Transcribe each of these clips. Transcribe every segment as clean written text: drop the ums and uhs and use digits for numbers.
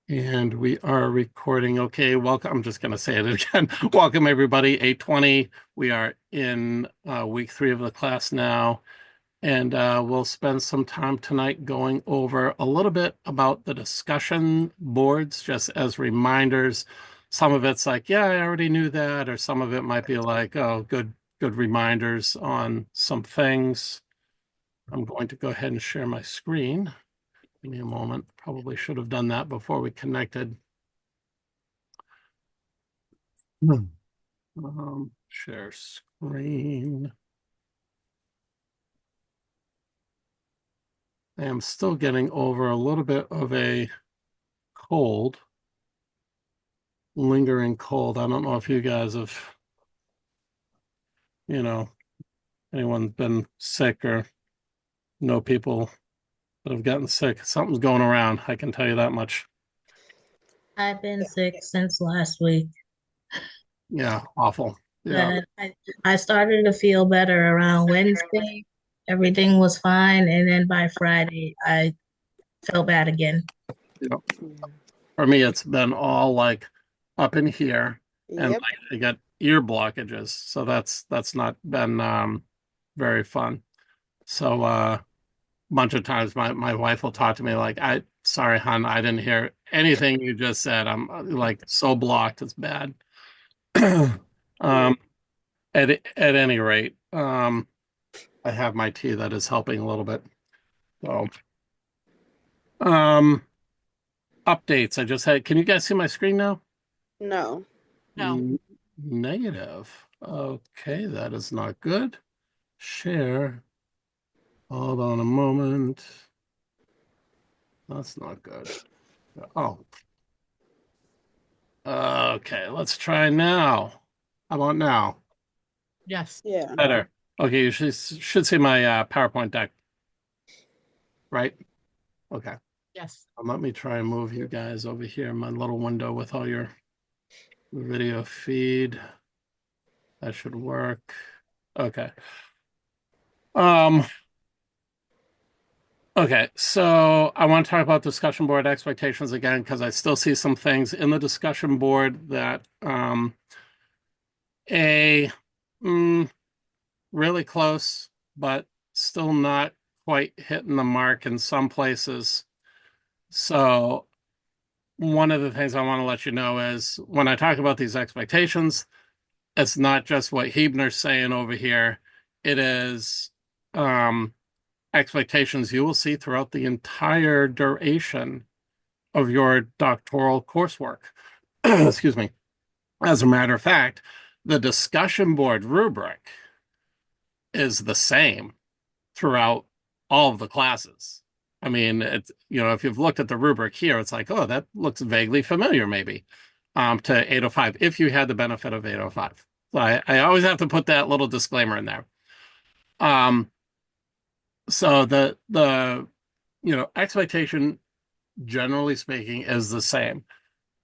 And we are recording. Okay, welcome. I'm just going to say it again. Welcome, everybody. 820. We are in week 3 of the class now. And we'll spend some time tonight going over a little bit about the discussion boards, just as reminders. Some of it's like, yeah, I already knew that, or some of it might be like, oh, good reminders on some things. I'm going to go ahead and share my screen. Give me a moment. Probably should have done that before we connected. Share screen. I am still getting over a little bit of a cold, lingering cold. I don't know if you guys have, anyone's been sick or know people that have gotten sick. Something's going around. I can tell you that much. I've been sick since last week. Yeah, awful. Yeah. But I started to feel better around Wednesday. Everything was fine. And then by Friday, I felt bad again. Yeah. For me, it's been all like up in here, and Yep. like I got ear blockages, so that's not been very fun. So a bunch of times my wife will talk to me like, I sorry, hon, I didn't hear anything you just said. I'm like so blocked, it's bad. um at any rate, I have my tea that is helping a little bit. So um updates. I just had, can you guys see my screen now? No. Negative. Okay, that is not good. Share. Hold on a moment. That's not good. Oh. Okay, let's try now. How about now? Yes. Yeah. Better. Okay, you should see my PowerPoint deck, right? Okay. Yes. Let me try and move you guys over here in my little window with all your video feed. That should work. Okay. Um, okay, so I want to talk about discussion board expectations again, because I still see some things in the discussion board that a really close, but still not quite hitting the mark in some places. So one of the things I want to let you know is when I talk about these expectations, it's not just what Hebner's saying over here. It is expectations you will see throughout the entire duration of your doctoral coursework. Excuse me. As a matter of fact, the discussion board rubric is the same throughout all of the classes. I mean, it's, if you've looked at the rubric here, it's like, oh, that looks vaguely familiar, maybe, to 805, if you had the benefit of 805. So I always have to put that little disclaimer in there. So the expectation, generally speaking, is the same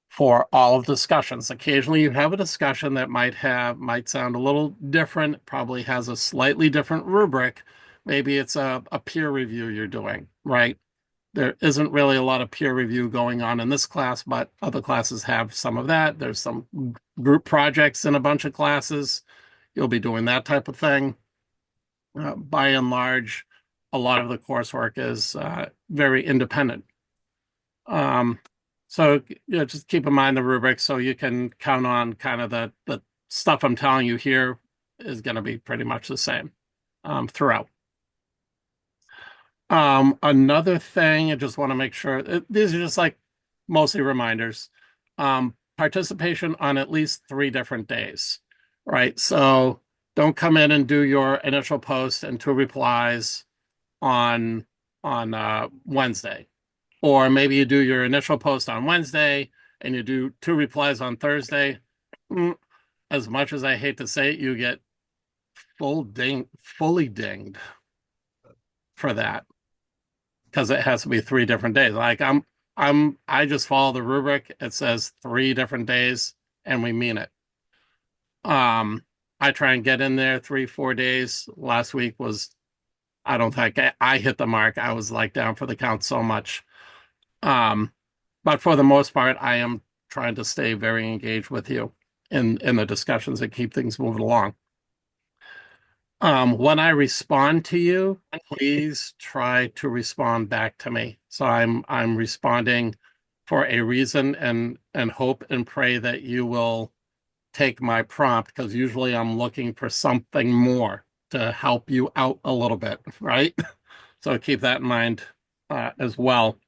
for all of discussions. Occasionally you have a discussion that might sound a little different, probably has a slightly different rubric. Maybe it's a peer review you're doing, right? There isn't really a lot of peer review going on in this class, but other classes have some of that. There's some group projects in a bunch of classes. You'll be doing that type of thing. By and large, a lot of the coursework is very independent. So just keep in mind the rubric so you can count on kind of the stuff I'm telling you here is going to be pretty much the same throughout. Another thing, I just want to make sure these are just like mostly reminders. Participation on at least 3 different days, right? So don't come in and do your initial post and 2 replies on Wednesday. Or maybe you do your initial post on Wednesday and you do 2 replies on Thursday. As much as I hate to say it, you get fully dinged for that because it has to be 3 different days. Like I just follow the rubric. It says 3 different days and we mean it. I try and get in there 3, 4 days. Last week was I don't think I hit the mark. I was like down for the count so much. Um, but for the most part, I am trying to stay very engaged with you in the discussions and keep things moving along. When I respond to you, please try to respond back to me. So I'm responding for a reason and hope and pray that you will take my prompt because usually I'm looking for something more to help you out a little bit, right? So keep that in mind as well.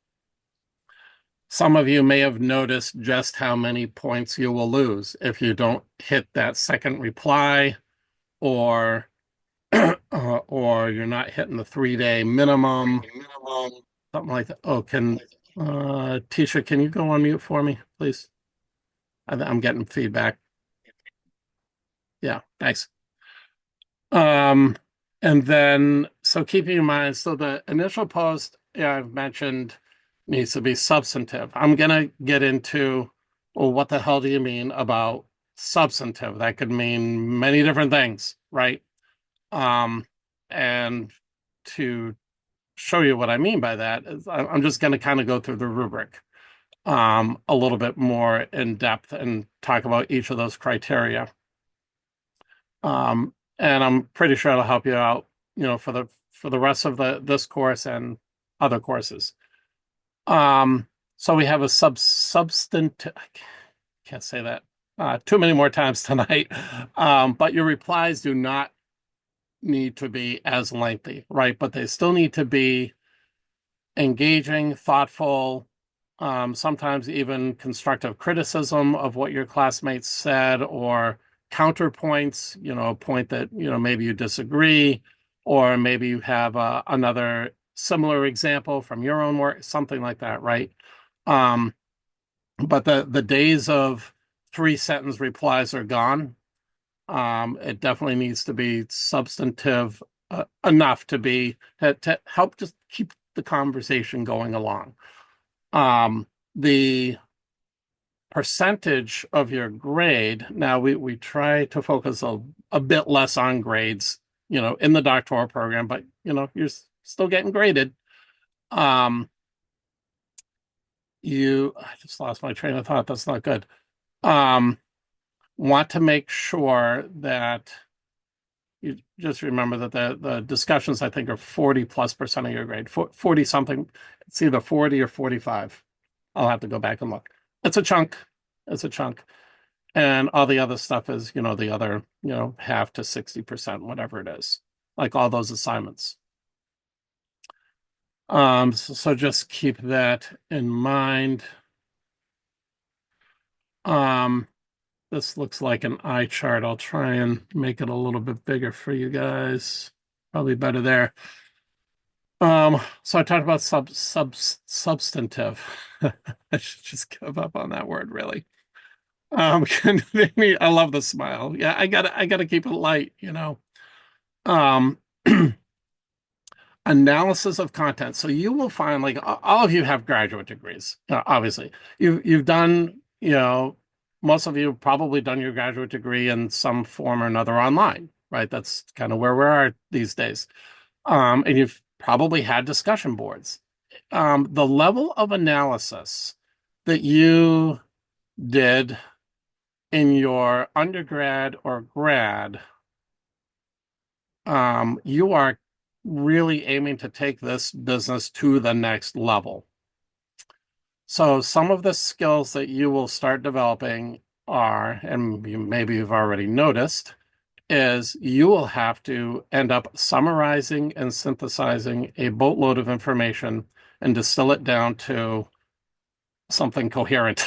Some of you may have noticed just how many points you will lose if you don't hit that second reply or or you're not hitting the 3 day minimum, something like that. Oh, Tisha, can you go on mute for me, please? I'm getting feedback. Yeah, thanks. Um, and then, so keeping in mind, so the initial post, yeah, I've mentioned needs to be substantive. I'm gonna get into, well, what the hell do you mean about substantive? That could mean many different things, right? Um, and to show you what I mean by that is I'm just gonna kind of go through the rubric a little bit more in depth and talk about each of those criteria. And I'm pretty sure it'll help you out, for the rest of the this course and other courses. Um, so we have a substantive. I can't say that too many more times tonight. But your replies do not need to be as lengthy, right? But they still need to be engaging, thoughtful, sometimes even constructive criticism of what your classmates said or counterpoints, a point that, maybe you disagree, or maybe you have another similar example from your own work, something like that, right? Um, but the days of 3 sentence replies are gone. It definitely needs to be substantive enough to help just keep the conversation going along. The percentage of your grade, now we try to focus a bit less on grades, in the doctoral program, but you're still getting graded. Um, I just lost my train of thought. That's not good. Um, want to make sure that you just remember that the discussions, I think, are 40+% of your grade, 40 something. It's either 40 or 45. I'll have to go back and look. It's a chunk. It's a chunk. And all the other stuff is, the other, half to 60%, whatever it is, like all those assignments. So just keep that in mind. Um, this looks like an eye chart. I'll try and make it a little bit bigger for you guys. Probably better there. So I talked about substantive. I should just give up on that word, really. I love the smile. Yeah, I gotta keep it light. Um, analysis of content. So you will find, like, all of you have graduate degrees, obviously. You've done, most of you have probably done your graduate degree in some form or another online, right? That's kind of where we are these days. And you've probably had discussion boards. The level of analysis that you did in your undergrad or grad, you are really aiming to take this business to the next level. So some of the skills that you will start developing are, and maybe you've already noticed, is you will have to end up summarizing and synthesizing a boatload of information and distill it down to something coherent,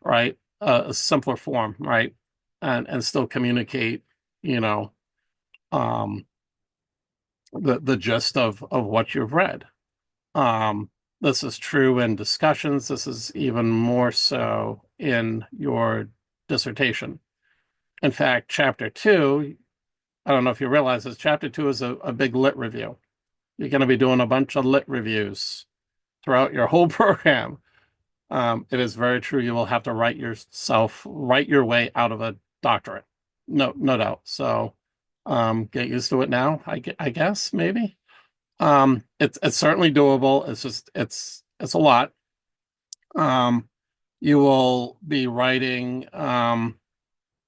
right? A simpler form, right? And still communicate, you know, um, the gist of what you've read. Um, this is true in discussions. This is even more so in your dissertation. In fact, chapter 2, I don't know if you realize this, chapter 2 is a big lit review. You're going to be doing a bunch of lit reviews throughout your whole program. It is very true. You will have to write your way out of a doctorate. No doubt. So, get used to it now, I guess, maybe. It's certainly doable. It's just it's a lot. Um, you will be writing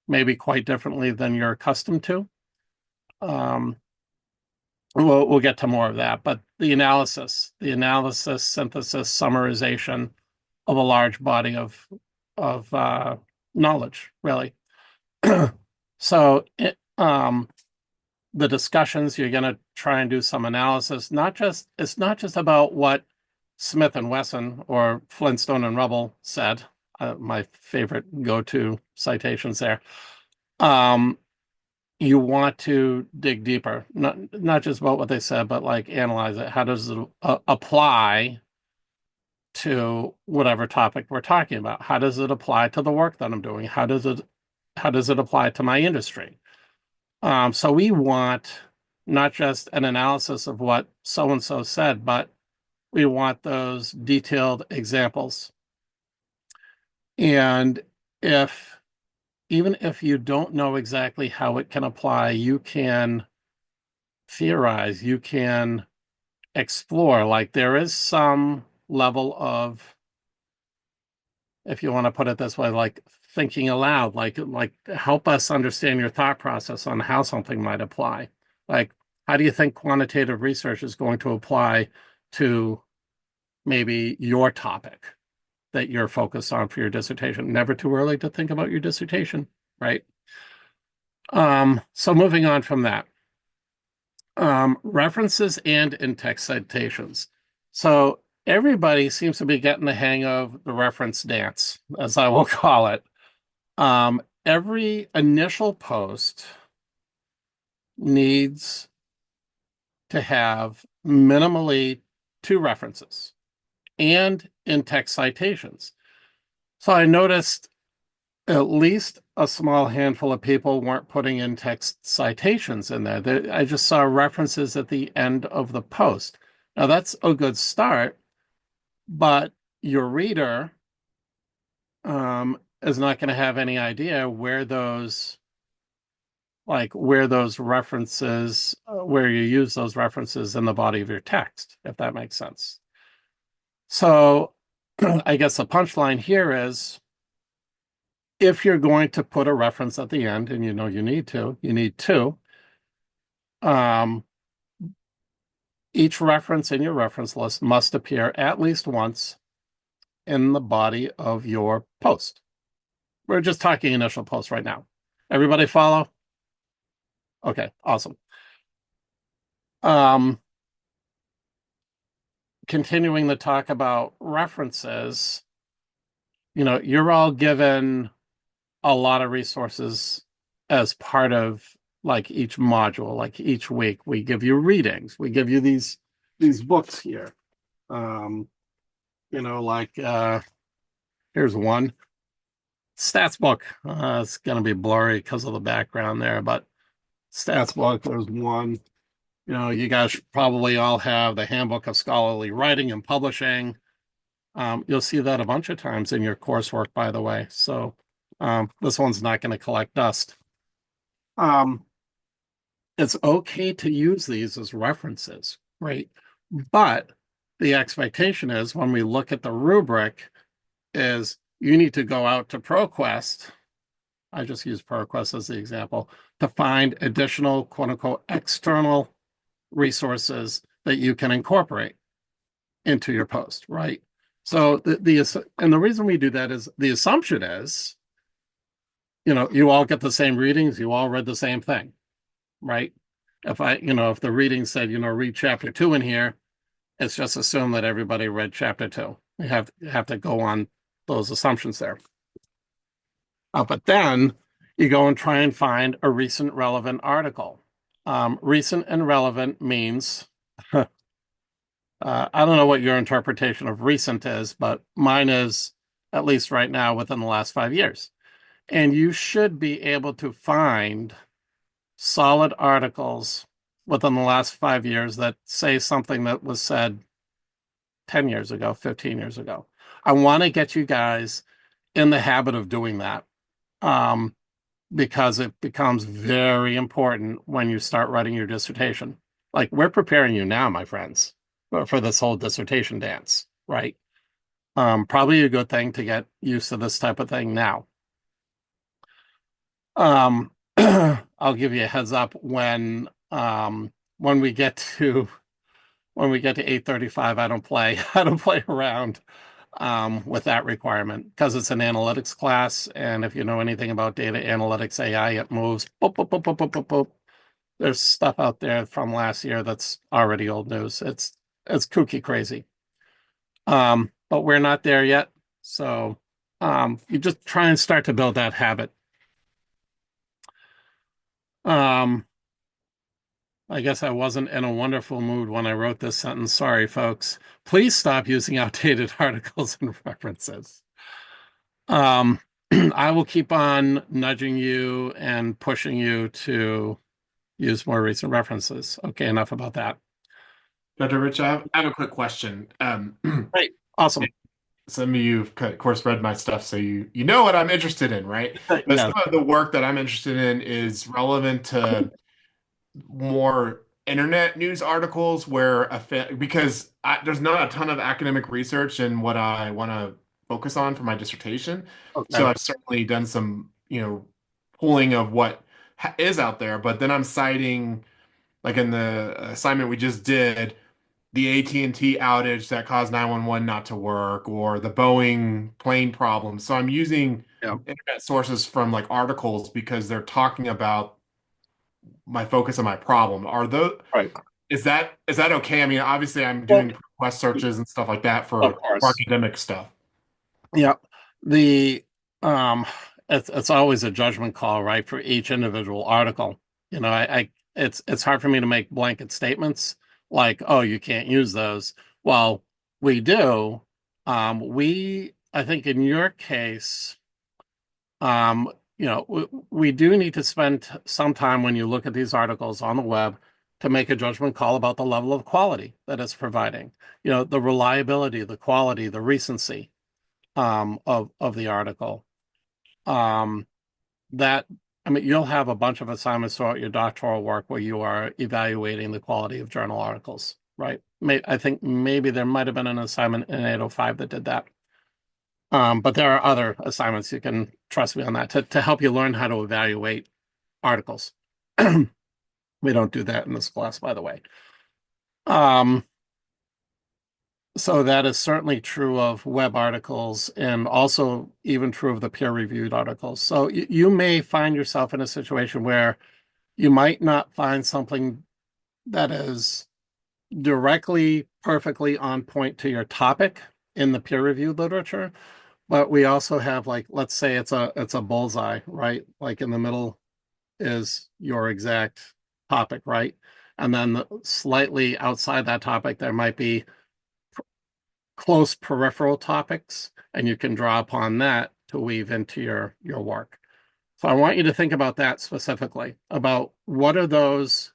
maybe quite differently than you're accustomed to. Um, we'll get to more of that, but the analysis, synthesis, summarization of a large body of knowledge, really. So the discussions, you're going to try and do some analysis. Not just It's not just about what Smith and Wesson or Flintstone and Rubble said. My favorite go-to citations there. Um, you want to dig deeper, not just about what they said, but like analyze it. How does it apply to whatever topic we're talking about? How does it apply to the work that I'm doing? How does it apply to my industry? So we want not just an analysis of what so and so said, but we want those detailed examples. And if even if you don't know exactly how it can apply, you can theorize, you can explore. Like there is some level of, if you want to put it this way, like thinking aloud, like help us understand your thought process on how something might apply. Like, how do you think quantitative research is going to apply to maybe your topic that you're focused on for your dissertation? Never too early to think about your dissertation, right? So moving on from that, references and in-text citations. So everybody seems to be getting the hang of the reference dance, as I will call it. Every initial post needs to have minimally two references and in-text citations. So I noticed at least a small handful of people weren't putting in text citations in there. I just saw references at the end of the post. Now that's a good start, but your reader is not going to have any idea where those references, where you use those references in the body of your text, if that makes sense. So I guess the punchline here is if you're going to put a reference at the end, and you know you need two, um, each reference in your reference list must appear at least once in the body of your post. We're just talking initial post right now. Everybody follow? Okay, awesome. Um, Continuing the talk about references, you're all given a lot of resources as part of like each module, like each week. We give you readings. We give you these books here. Um, here's one stats book. It's gonna be blurry because of the background there, but stats book, there's one. You guys probably all have the Handbook of Scholarly Writing and Publishing. You'll see that a bunch of times in your coursework, by the way. So this one's not going to collect dust. Um, it's okay to use these as references, right? But the expectation is when we look at the rubric is you need to go out to ProQuest. I just use ProQuest as the example to find additional quote unquote external resources that you can incorporate into your post, right? So the reason we do that is the assumption is, you all get the same readings, you all read the same thing, right? If the reading said, read chapter 2 in here, it's just assumed that everybody read chapter 2. You have to go on those assumptions there. But then you go and try and find a recent relevant article. Recent and relevant means I don't know what your interpretation of recent is, but mine is at least right now within the last 5 years. And you should be able to find solid articles within the last 5 years that say something that was said 10 years ago, 15 years ago. I want to get you guys in the habit of doing that because it becomes very important when you start writing your dissertation. Like we're preparing you now, my friends, for this whole dissertation dance, right? Probably a good thing to get used to this type of thing now. I'll give you a heads up when we get to when we get to 8:35, I don't play I don't play around with that requirement because it's an analytics class, and if you know anything about data analytics AI, it moves boop, boop, boop, boop, boop, boop, boop. There's stuff out there from last year that's already old news. It's kooky crazy. But we're not there yet. So you just try and start to build that habit. Um, I guess I wasn't in a wonderful mood when I wrote this sentence. Sorry, folks. Please stop using outdated articles and references. Um, I will keep on nudging you and pushing you to use more recent references. Okay, enough about that. Dr. Rich, I have a quick question. Great. Awesome. Some of you have, of course, read my stuff, so you know what I'm interested in, right? But Yeah. some of the work that I'm interested in is relevant to more internet news articles where because there's not a ton of academic research in what I want to focus on for my dissertation. So Okay. I've certainly done some, pulling of what is out there, but then I'm citing, like in the assignment we just did, the AT&T outage that caused 911 not to work, or the Boeing plane problem. So I'm using Yeah. internet sources from like articles because they're talking about my focus on my problem. Are those Right. is that okay? I mean, obviously I'm Well, doing quest searches and stuff like that of for course. academic stuff. Yeah. The um it's always a judgment call, right, for each individual article. I it's hard for me to make blanket statements like, oh, you can't use those. Well, we do. I think in your case, we do need to spend some time when you look at these articles on the web to make a judgment call about the level of quality that it's providing. The reliability, the quality, the recency of the article. Um, that I mean, you'll have a bunch of assignments throughout your doctoral work where you are evaluating the quality of journal articles, right? I think maybe there might have been an assignment in 805 that did that. But there are other assignments you can trust me on that to help you learn how to evaluate articles. We don't do that in this class, by the way. Um, So that is certainly true of web articles and also even true of the peer-reviewed articles. So you may find yourself in a situation where you might not find something that is directly perfectly on point to your topic in the peer-reviewed literature, but we also have, like, let's say it's a bullseye, right? Like in the middle is your exact topic, right? And then slightly outside that topic, there might be close peripheral topics, and you can draw upon that to weave into your work. So I want you to think about that specifically, about what are those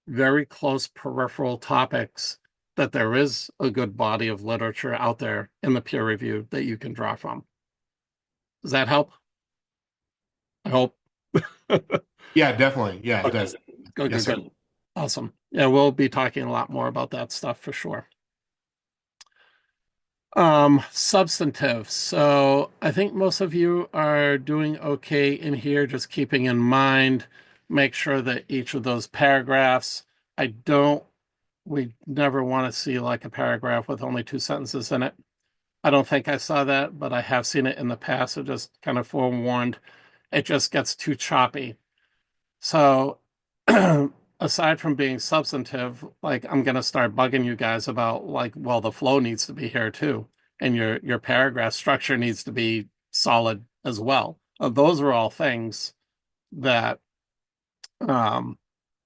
very close peripheral topics that there is a good body of literature out there in the peer review that you can draw from. Does that help? I hope. Yeah, definitely. Yeah, it Okay. does. Good, Yes, good, sir. good. Awesome. Yeah, we'll be talking a lot more about that stuff for sure. Substantive. So I think most of you are doing okay in here, just keeping in mind, make sure that each of those paragraphs, I don't, we never want to see like a paragraph with only two sentences in it. I don't think I saw that, but I have seen it in the past. So just kind of forewarned, it just gets too choppy. So aside from being substantive, like I'm gonna start bugging you guys about like, well, the flow needs to be here too, and your paragraph structure needs to be solid as well. Those are all things that um,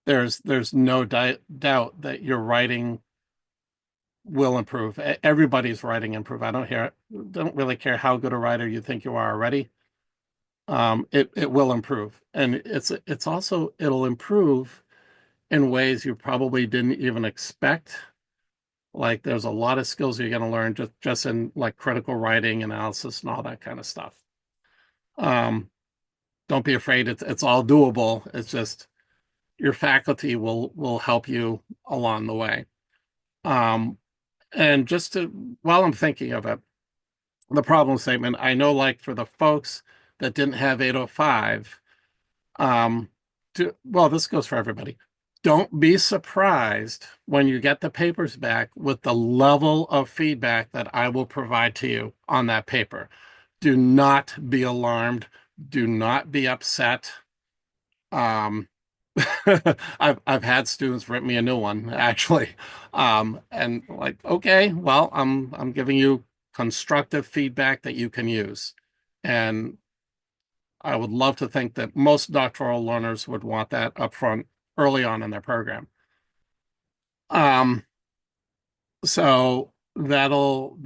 there's no doubt that your writing will improve. Everybody's writing improve. Don't really care how good a writer you think you are already. It will improve, and it's also it'll improve in ways you probably didn't even expect. Like there's a lot of skills you're going to learn just in like critical writing, analysis, and all that kind of stuff. Um, don't be afraid. It's all doable. It's just your faculty will help you along the way. And just while I'm thinking of it, the problem statement, I know like for the folks that didn't have 805, well, this goes for everybody. Don't be surprised when you get the papers back with the level of feedback that I will provide to you on that paper. Do not be alarmed. Do not be upset. Um, I've had students rip me a new one actually, and like, okay, well, I'm giving you constructive feedback that you can use, and I would love to think that most doctoral learners would want that upfront early on in their program. Um, so that'll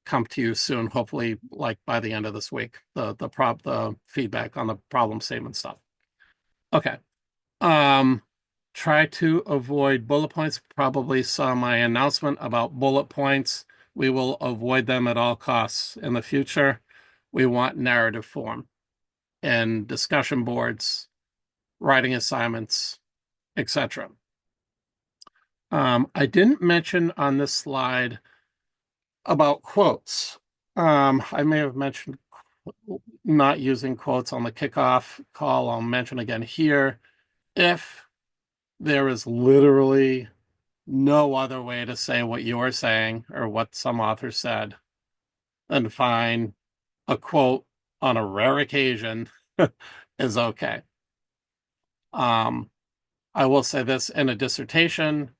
come to you soon, hopefully, like by the end of this week. The feedback on the problem statement stuff. Okay. Um, Try to avoid bullet points. Probably saw my announcement about bullet points. We will avoid them at all costs in the future. We want narrative form and discussion boards, writing assignments, etc. I didn't mention on this slide about quotes. I may have mentioned not using quotes on the kickoff call. I'll mention again here. If there is literally no other way to say what you're saying or what some author said, then fine. A quote on a rare occasion is okay. I will say this in a dissertation,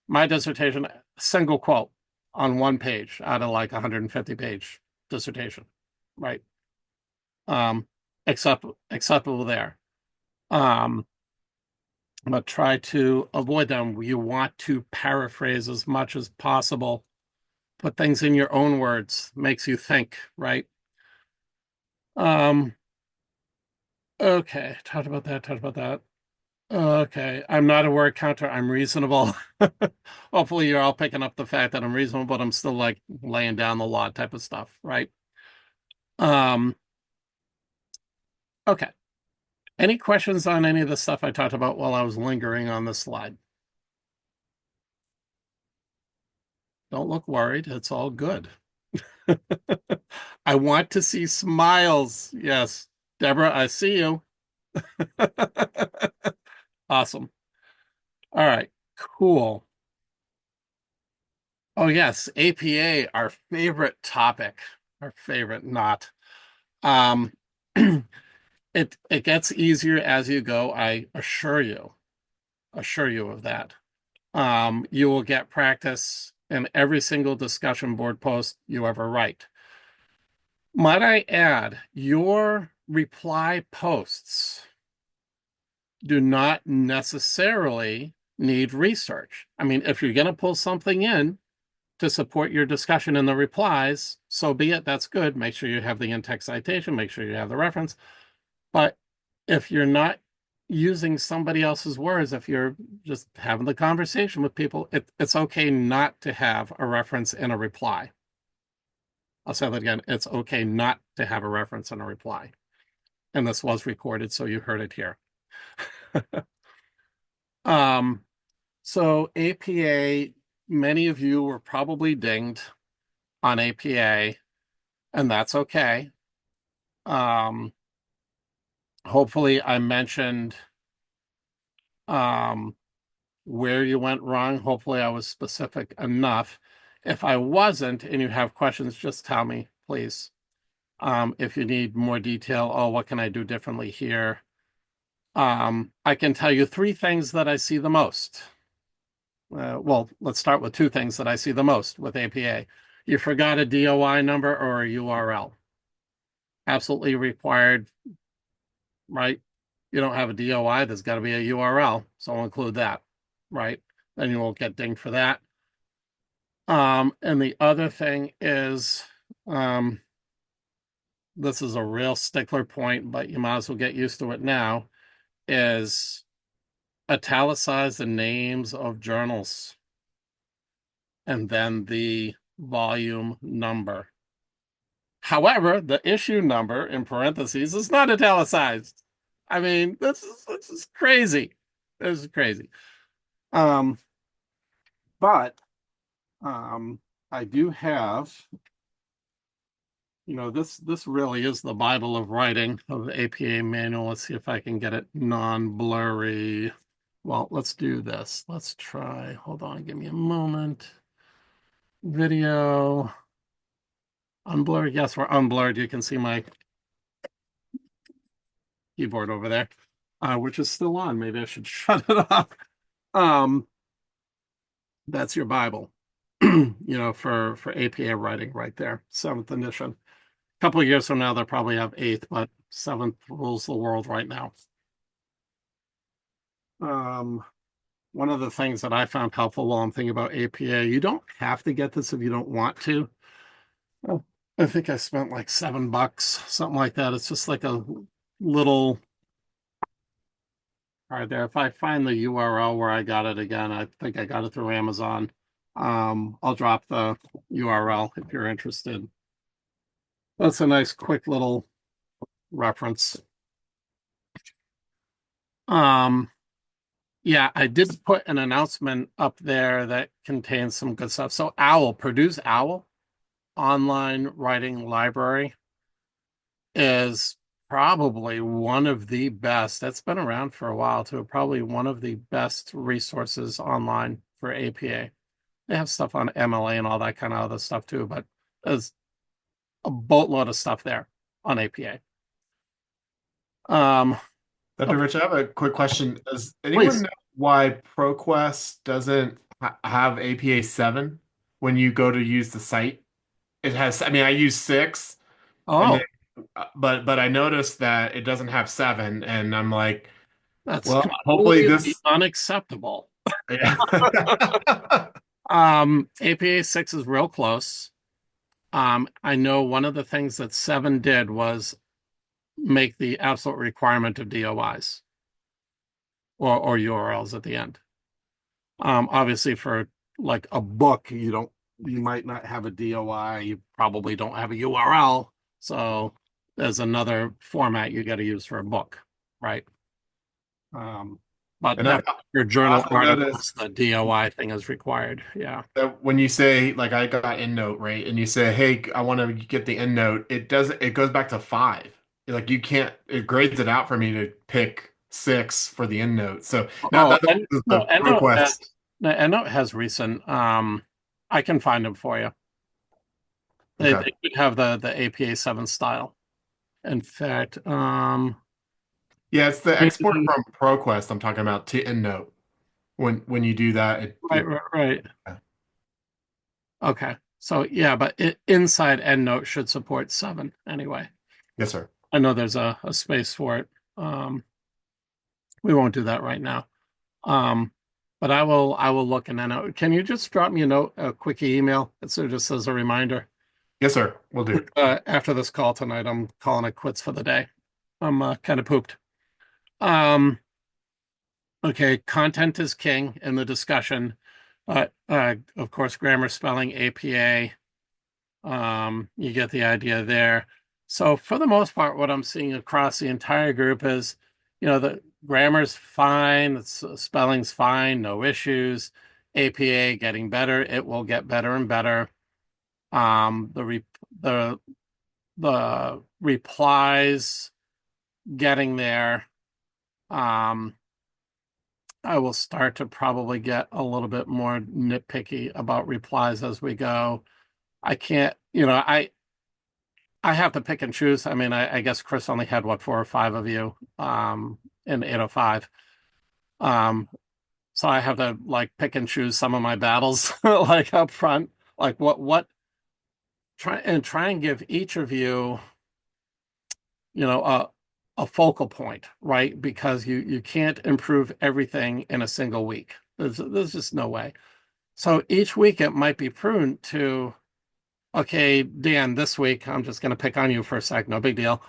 my dissertation, single quote on one page out of like 150-page dissertation, right? Um, acceptable there. But try to avoid them. You want to paraphrase as much as possible. Put things in your own words, makes you think, right? Um, okay, talked about that. Okay, I'm not a word counter. I'm reasonable. Hopefully, you're all picking up the fact that I'm reasonable, but I'm still like laying down the law type of stuff, right? Um, okay. Any questions on any of the stuff I talked about while I was lingering on this slide? Don't look worried. It's all good. I want to see smiles. Yes. Deborah, I see you. Awesome. All right. Cool. Oh, yes. APA, our favorite topic, our favorite not. Um, it gets easier as you go. I assure you of that. You will get practice in every single discussion board post you ever write. Might I add, your reply posts do not necessarily need research. I mean, if you're going to pull something in to support your discussion in the replies, so be it. That's good. Make sure you have the in-text citation, make sure you have the reference. But if you're not using somebody else's words, if you're just having the conversation with people, it's okay not to have a reference in a reply. I'll say that again. It's okay not to have a reference in a reply. And this was recorded, so you heard it here. um, so APA, many of you were probably dinged on APA, and that's okay. Hopefully I mentioned where you went wrong. Hopefully I was specific enough. If I wasn't and you have questions, just tell me, please. If you need more detail, oh, what can I do differently here? I can tell you 3 things that I see the most. Well, let's start with 2 things that I see the most with APA. You forgot a DOI number or a URL. Absolutely required, right? You don't have a DOI, there's got to be a URL, so I'll include that, right? Then you won't get dinged for that. And the other thing is, this is a real stickler point, but you might as well get used to it now, is italicize the names of journals and then the volume number. However, the issue number in parentheses is not italicized. I mean, this is crazy. This is crazy. Um, but I do have, this really is the Bible of writing of the APA manual. Let's see if I can get it non-blurry. Well, let's do this. Let's try. Hold on, give me a moment. Video. Unblurred. Yes, we're unblurred. You can see my keyboard over there, which is still on. Maybe I should shut it off. Um, that's your Bible, for APA writing right there, seventh edition. A couple of years from now, they'll probably have eighth, but seventh rules the world right now. One of the things that I found helpful while I'm thinking about APA, you don't have to get this if you don't want to. Oh, I think I spent like $7, something like that. It's just like a little right there. If I find the URL where I got it again, I think I got it through Amazon. I'll drop the URL if you're interested. That's a nice quick little reference. Yeah, I did put an announcement up there that contains some good stuff. So Purdue's OWL online writing library is probably one of the best. That's been around for a while too. Probably one of the best resources online for APA. They have stuff on MLA and all that kind of other stuff too, but there's a boatload of stuff there on APA. Dr. Okay, Rich, I have a quick question. Does anyone please. know why ProQuest doesn't have APA 7 when you go to use the site? It has, I mean, I use 6 and then Oh, but I noticed that it doesn't have 7 and I'm like, that's well, hopefully completely this unacceptable. yeah. APA 6 is real close. I know one of the things that 7 did was make the absolute requirement of DOIs or URLs at the end. Obviously for like a book, you might not have a DOI, you probably don't have a URL. So there's another format you got to use for a book, right? Um, but And I definitely your I journal also articles, noticed the DOI thing is required. Yeah. that when you say like I got EndNote, right? And you say, "Hey, I want to get the EndNote," it goes back to 5. Like you can't it grades it out for me to pick 6 for the EndNote. So now Oh, that and is no, the ProQuest. EndNote has recent. I can find them for you. Okay. They could have the APA 7 style. In fact, Yeah, it's the export maybe, from ProQuest I'm talking about to EndNote. When you do that, right, right, right. Okay. So yeah, but inside EndNote should support 7 anyway. yes, sir. I know there's a space for it. Um, we won't do that right now. Um, but I will look and then can you just drop me a quick email? It sort of just as a reminder. Yes, sir. We'll do. After this call tonight, I'm calling it quits for the day. I'm kind of pooped. Um, okay, content is king in the discussion. Of course, grammar, spelling, APA. You get the idea there. So for the most part, what I'm seeing across the entire group is, the grammar's fine, spelling's fine, no issues. APA getting better. It will get better and better. The re the replies getting there. Um, I will start to probably get a little bit more nitpicky about replies as we go. I can't, I have to pick and choose. I mean, I guess Chris only had what, 4 or 5 of you in 805. Um, so I have to like pick and choose some of my battles like up front. Like what try and give each of you, a focal point, right? Because you can't improve everything in a single week. There's just no way. So each week it might be prudent to, okay, Dan, this week I'm just going to pick on you for a sec, no big deal.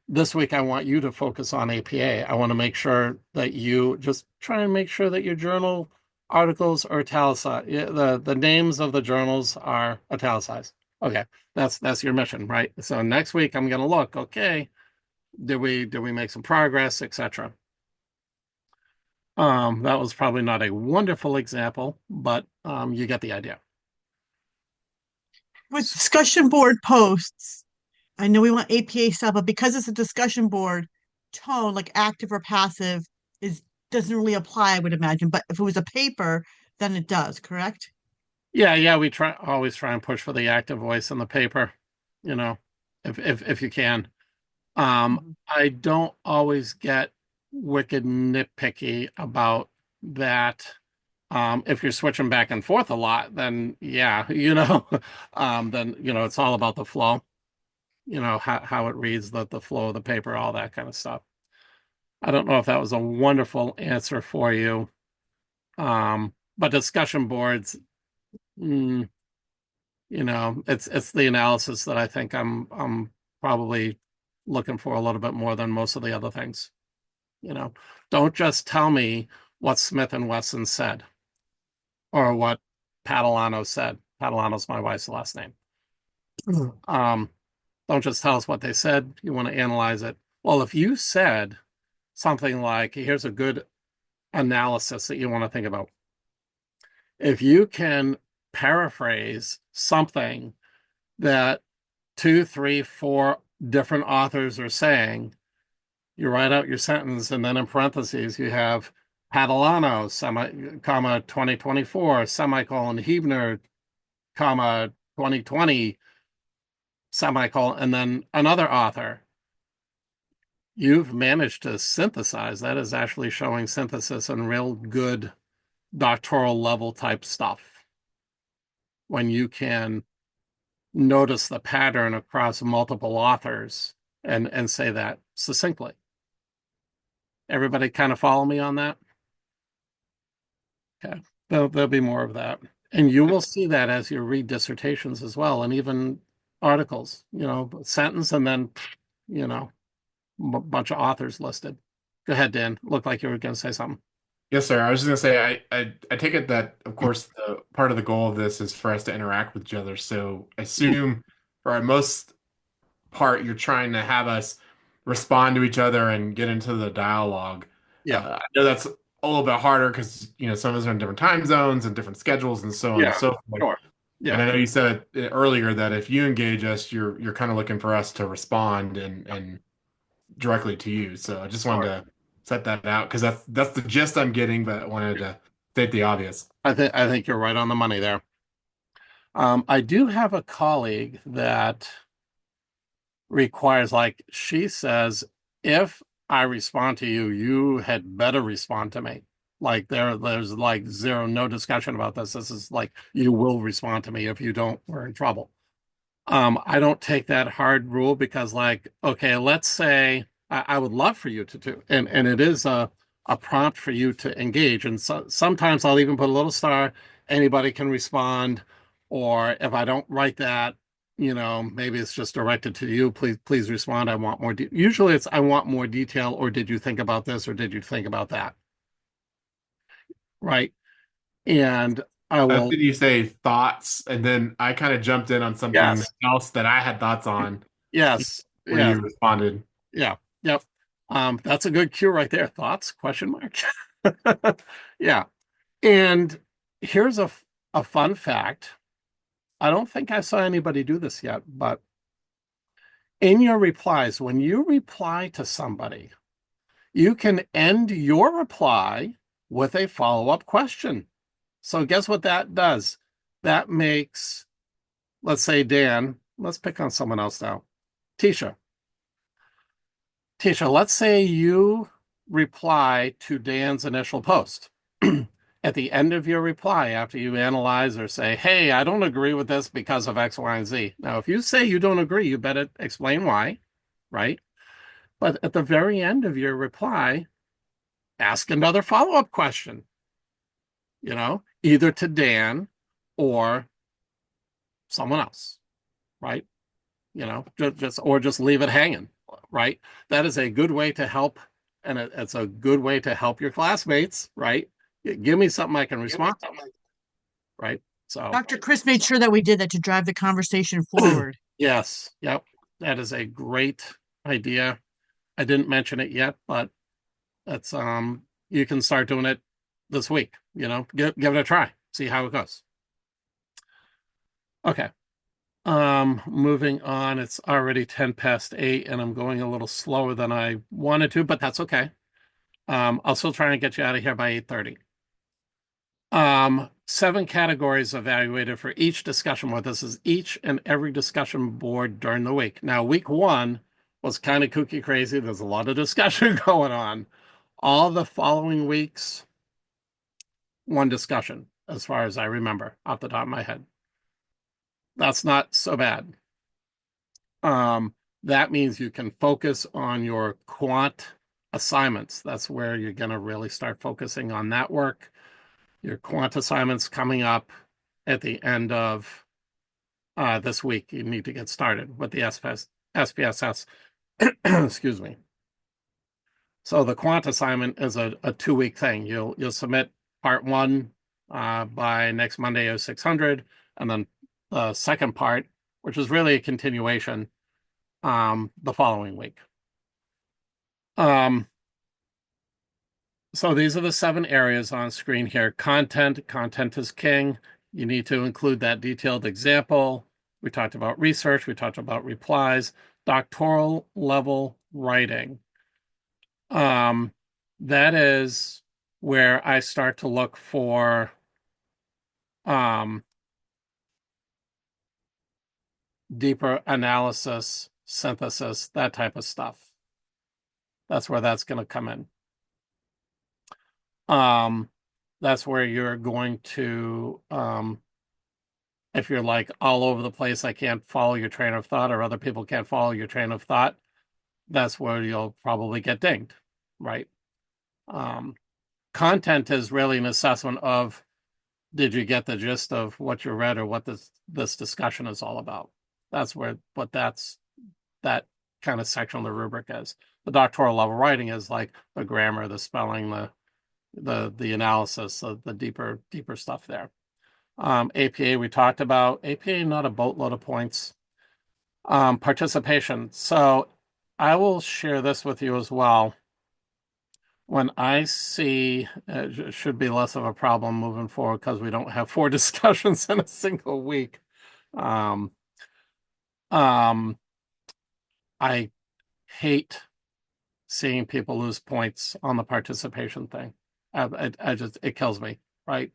This week I want you to focus on APA. I want to make sure that you just try and make sure that your journal articles are italicized. Yeah, the names of the journals are italicized. Okay, that's your mission, right? So next week I'm going to look, okay, Did we make some progress, etc. That was probably not a wonderful example, but you get the idea. With discussion board posts, I know we want APA stuff, but because it's a discussion board, tone, like active or passive, is doesn't really apply, I would imagine. But if it was a paper, then it does, correct? Yeah, we always try and push for the active voice in the paper, you know, if you can. Mhm. I don't always get wicked nitpicky about that. If you're switching back and forth a lot, then yeah, then it's all about the flow, how it reads, the flow of the paper, all that kind of stuff. I don't know if that was a wonderful answer for you. But discussion boards, mm, it's the analysis that I think I'm probably looking for a little bit more than most of the other things. Don't just tell me what Smith and Wesson said or what Padalano said. Padalano's my wife's last name. Um, don't just tell us what they said. You want to analyze it. Well, if you said something like, here's a good analysis that you want to think about. If you can paraphrase something that two, three, four different authors are saying, you write out your sentence, and then in parentheses you have Padalano, comma 2024, semicolon Hebner, comma 2020, semicolon, and then another author. You've managed to synthesize. That is actually showing synthesis and real good doctoral level type stuff. When you can notice the pattern across multiple authors and say that succinctly. Everybody kind of follow me on that? Okay. There'll be more of that. And you will see that as you read dissertations as well, and even articles, sentence and then, a bunch of authors listed. Go ahead, Dan. Looked like you were going to say something. Yes, sir. I was just gonna say I take it that of course the part of the goal of this is for us to interact with each other. So I assume for our most part you're trying to have us respond to each other and get into the dialogue. Yeah. I know that's a little bit harder because some of us are in different time zones and different schedules and so on and Yeah. so forth. Sure. And Yeah. I know you said earlier that if you engage us, you're kind of looking for us to respond and directly to you. So I just wanted Sure. to set that out because that's the gist I'm getting, but I wanted to state the obvious. I think you're right on the money there. I do have a colleague that requires, like she says, if I respond to you, you had better respond to me. Like there's like zero, no discussion about this. This is like you will respond to me. If you don't, we're in trouble. I don't take that hard rule because, like, okay, let's say I would love for you to do, and it is a prompt for you to engage. And sometimes I'll even put a little star. Anybody can respond, or if I don't write that, maybe it's just directed to you. Please respond. I want more. Usually, it's I want more detail, or did you think about this, or did you think about that? Right. And I will. Did you say thoughts? And then I kind of jumped in on something Yes. else that I had thoughts on Yes. where Yes. you responded. Yeah. Yep. That's a good cue right there. Thoughts? Question mark. Yeah. And here's a fun fact. I don't think I saw anybody do this yet, but in your replies, when you reply to somebody, you can end your reply with a follow-up question. So guess what that does? That makes, let's say, Dan, let's pick on someone else now. Tisha. Tisha, let's say you reply to Dan's initial post. At the end of your reply, after you analyze or say, hey, I don't agree with this because of X, Y, and Z. Now, if you say you don't agree, you better explain why, right? But at the very end of your reply, ask another follow-up question, either to Dan or someone else, right? Just leave it hanging, right? That is a good way to help, and it's a good way to help your classmates, right? Give me something I can respond to, right? So Dr. Chris made sure that we did that to drive the conversation forward. yes, yep, that is a great idea. I didn't mention it yet, but that's you can start doing it this week. Give it a try, see how it goes. Okay. Moving on. It's already 10 past 8, and I'm going a little slower than I wanted to, but that's okay. I'll still try and get you out of here by 8:30. 7 categories evaluated for each discussion board. This is each and every discussion board during the week. Now, week 1 was kind of kooky crazy. There's a lot of discussion going on. All the following weeks, 1 discussion, as far as I remember off the top of my head. That's not so bad. That means you can focus on your quant assignments. That's where you're going to really start focusing on that work. Your quant assignments coming up at the end of this week. You need to get started with the SPSS. Excuse me. So the quant assignment is a 2-week thing. You'll submit part 1 by next Monday 0600, and then the second part, which is really a continuation, the following week. So these are the 7 areas on screen here. Content is king. You need to include that detailed example. We talked about research. We talked about replies. Doctoral level writing. That is where I start to look for deeper analysis, synthesis, that type of stuff. That's where that's going to come in. That's where you're going to, if you're like all over the place, I can't follow your train of thought, or other people can't follow your train of thought, that's where you'll probably get dinged, right? Content is really an assessment of, did you get the gist of what you read or what this discussion is all about? That's that kind of section of the rubric is. The doctoral level writing is like the grammar, the spelling, the analysis of the deeper stuff there. APA we talked about. APA, not a boatload of points. Participation. So I will share this with you as well. When I see, it should be less of a problem moving forward because we don't have 4 discussions in a single week. I hate seeing people lose points on the participation thing. It kills me, right?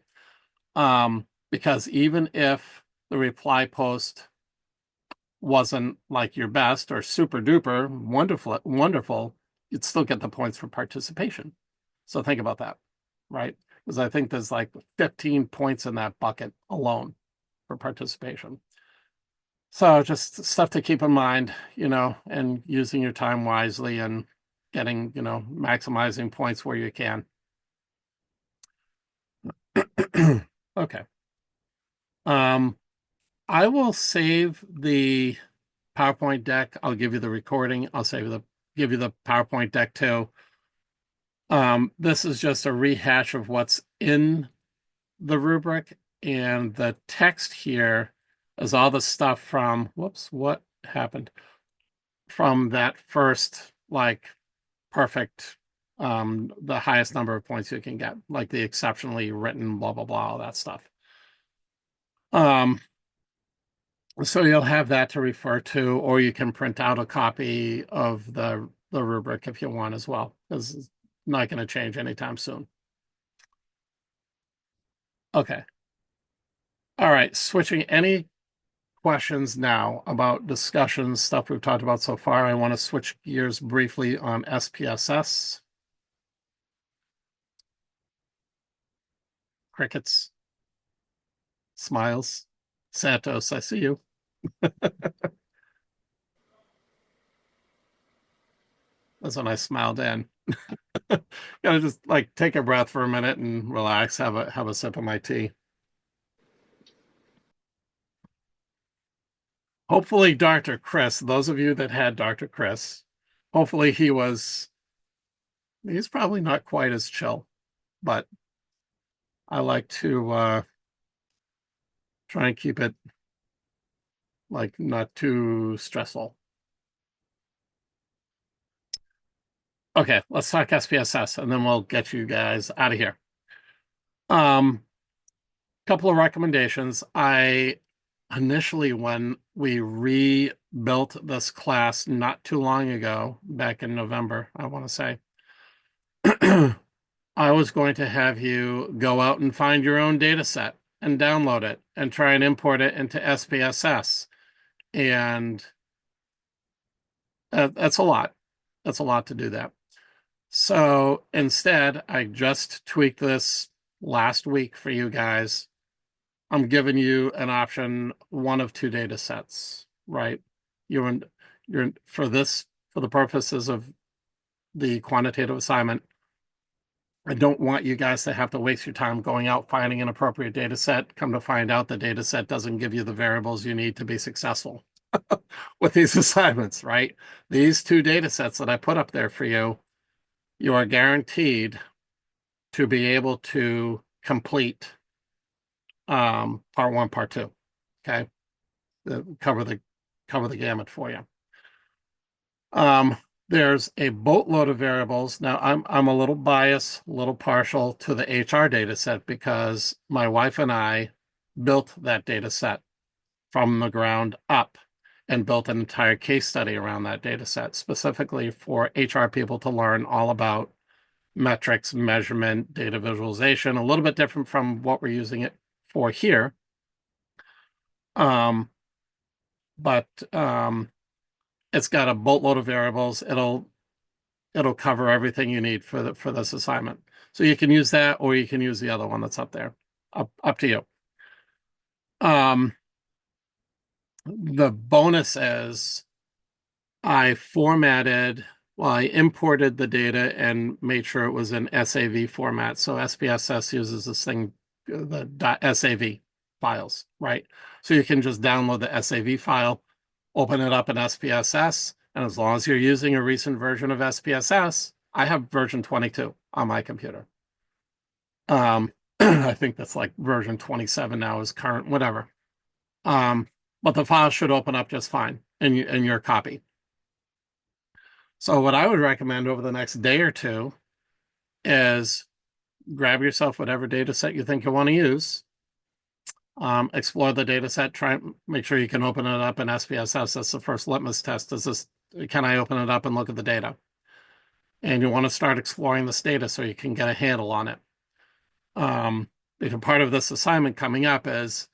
Because even if the reply post wasn't like your best or super duper wonderful, you'd still get the points for participation. So think about that, right? Because I think there's like 15 points in that bucket alone for participation. So just stuff to keep in mind, and using your time wisely and getting, maximizing points where you can. Okay. I will save the PowerPoint deck. I'll give you the recording. I'll give you the PowerPoint deck too. This is just a rehash of what's in the rubric, and the text here is all the stuff from, whoops, what happened? From that first, like, perfect, the highest number of points you can get, like the exceptionally written, blah, blah, blah, all that stuff. So you'll have that to refer to, or you can print out a copy of the rubric if you want as well, because it's not going to change anytime soon. Okay. All right. Switching. Any questions now about discussions, stuff we've talked about so far? I want to switch gears briefly on SPSS. Crickets. Smiles. Santos, I see you. That's when I smiled in. Gotta just like take a breath for a minute and relax, have a sip of my tea. Hopefully, Dr. Chris, those of you that had Dr. Chris, hopefully he's probably not quite as chill, but I like to try and keep it like not too stressful. Okay, let's talk SPSS and then we'll get you guys out of here. Couple of recommendations. I initially, when we rebuilt this class not too long ago, back in November, I want to say, I was going to have you go out and find your own data set and download it and try and import it into SPSS. And that's a lot. That's a lot to do that. So instead, I just tweaked this last week for you guys. I'm giving you an option, one of two data sets, right? You're for this, for the purposes of the quantitative assignment, I don't want you guys to have to waste your time going out finding an appropriate data set. Come to find out the data set doesn't give you the variables you need to be successful with these assignments, right? These two data sets that I put up there for you, you are guaranteed to be able to complete part one, part two. Okay. Cover the gamut for you. There's a boatload of variables. Now I'm a little biased, a little partial to the HR data set because my wife and I built that data set from the ground up and built an entire case study around that data set specifically for HR people to learn all about metrics, measurement, data visualization, a little bit different from what we're using it for here. But it's got a boatload of variables. It'll cover everything you need for this assignment. So you can use that, or you can use the other one that's up there. Up to you. The bonus is I imported the data and made sure it was in SAV format. So SPSS uses this thing, the .sav files, right? So you can just download the SAV file, open it up in SPSS, and as long as you're using a recent version of SPSS, I have version 22 on my computer. I think that's like version 27 now is current, whatever. But the file should open up just fine in your copy. So what I would recommend over the next day or two is grab yourself whatever data set you think you want to use. Explore the data set, try and make sure you can open it up in SPSS. That's the first litmus test. Can I open it up and look at the data? And you want to start exploring this data so you can get a handle on it. Because part of this assignment coming up is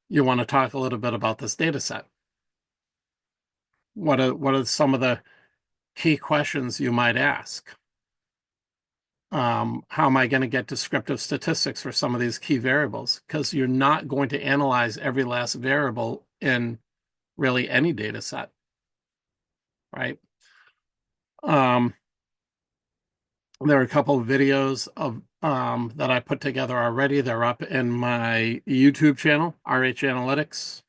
you want to talk a little bit about this data set. What are some of the key questions you might ask? How am I going to get descriptive statistics for some of these key variables? Because you're not going to analyze every last variable in really any data set, right? There are a couple of videos of that I put together already. They're up in my YouTube channel, RH Analytics.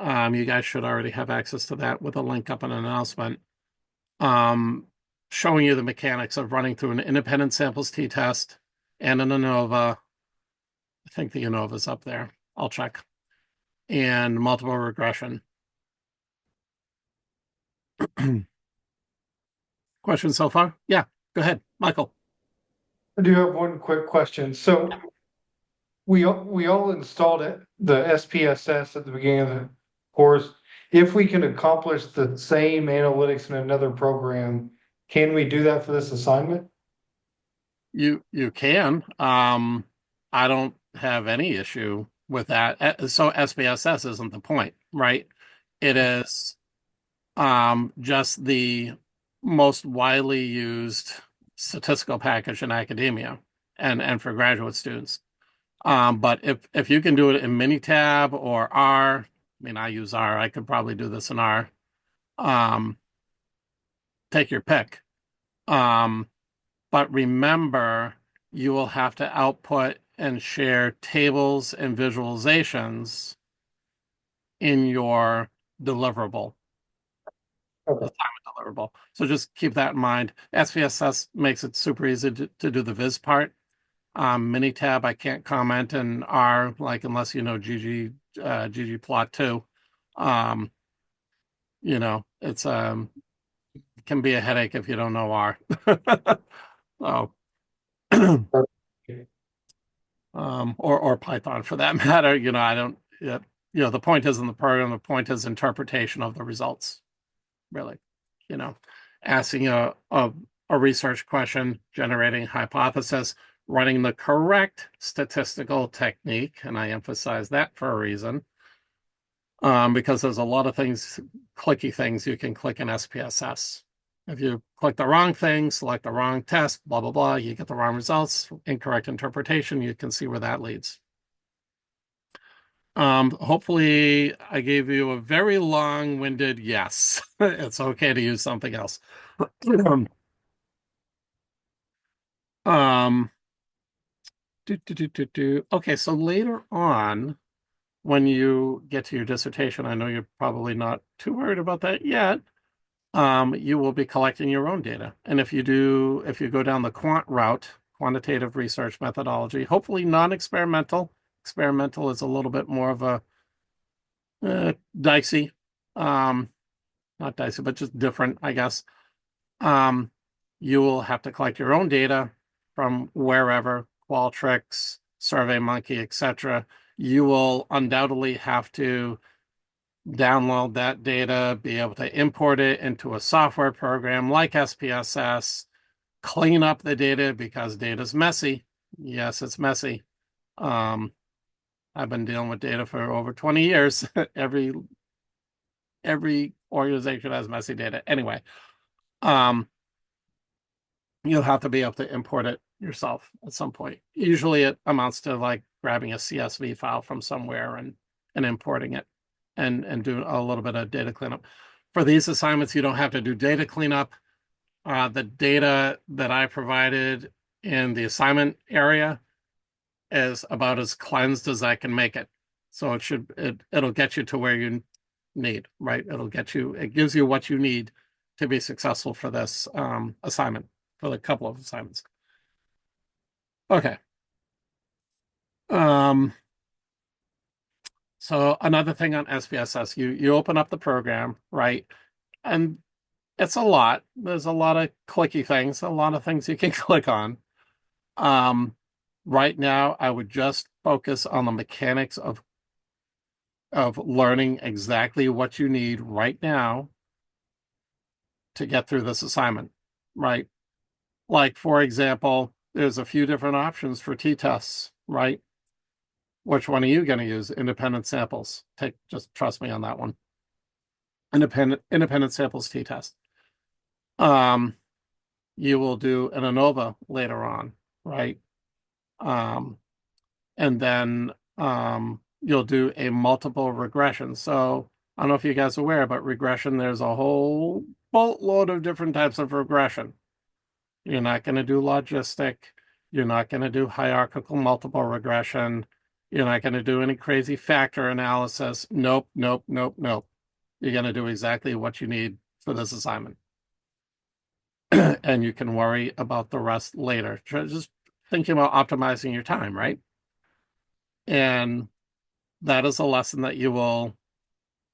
You guys should already have access to that with a link up in an announcement. Showing you the mechanics of running through an independent samples t-test and an ANOVA. I think the ANOVA's up there. I'll check. And multiple regression. Questions so far? Yeah, go ahead, Michael. I do have one quick question. So we all installed it, the SPSS at the beginning of the course. If we can accomplish the same analytics in another program, can we do that for this assignment? You can. I don't have any issue with that. So SPSS isn't the point, right? It is just the most widely used statistical package in academia and for graduate students. But if you can do it in Minitab or R, I mean, I use R. I could probably do this in R. Take your pick. But remember, you will have to output and share tables and visualizations in your deliverable, Okay. deliverable. So just keep that in mind. SPSS makes it super easy to do the viz part. Minitab, I can't comment in R, like unless you know ggplot2. It's can be a headache if you don't know R. So, or Python for that matter. I don't. The point isn't the program. The point is interpretation of the results. Really, asking a research question, generating hypothesis, running the correct statistical technique, and I emphasize that for a reason. Because there's a lot of clicky things you can click in SPSS. If you click the wrong thing, select the wrong test, blah, blah, blah, you get the wrong results, incorrect interpretation, you can see where that leads. Hopefully I gave you a very long-winded yes. It's okay to use something else. Okay, so later on, when you get to your dissertation, I know you're probably not too worried about that yet. You will be collecting your own data. And if you go down the quant route, quantitative research methodology, hopefully non-experimental. Experimental is a little bit more of a dicey, not dicey, but just different, I guess. You will have to collect your own data from wherever, Qualtrics, SurveyMonkey, etc. You will undoubtedly have to download that data, be able to import it into a software program like SPSS, clean up the data because data's messy. Yes, it's messy. I've been dealing with data for over 20 years. Every organization has messy data. Anyway, you'll have to be able to import it yourself at some point. Usually it amounts to like grabbing a CSV file from somewhere and importing it and do a little bit of data cleanup. For these assignments, you don't have to do data cleanup. The data that I provided in the assignment area is about as cleansed as I can make it. So it'll get you to where you need, right? It gives you what you need to be successful for this assignment, for the couple of assignments. Okay. So another thing on SPSS, you open up the program, right? And it's a lot. There's a lot of clicky things, a lot of things you can click on. Right now, I would just focus on the mechanics of learning exactly what you need right now to get through this assignment, right? Like, for example, there's a few different options for t-tests, right? Which one are you going to use? Independent samples. Just trust me on that one. Independent samples t-test. You will do an ANOVA later on, right? And then you'll do a multiple regression. So I don't know if you guys are aware, but regression, there's a whole boatload of different types of regression. You're not going to do logistic. You're not going to do hierarchical multiple regression. You're not going to do any crazy factor analysis. Nope, nope, nope, nope. You're going to do exactly what you need for this assignment. And you can worry about the rest later. Just thinking about optimizing your time, right? And that is a lesson that you will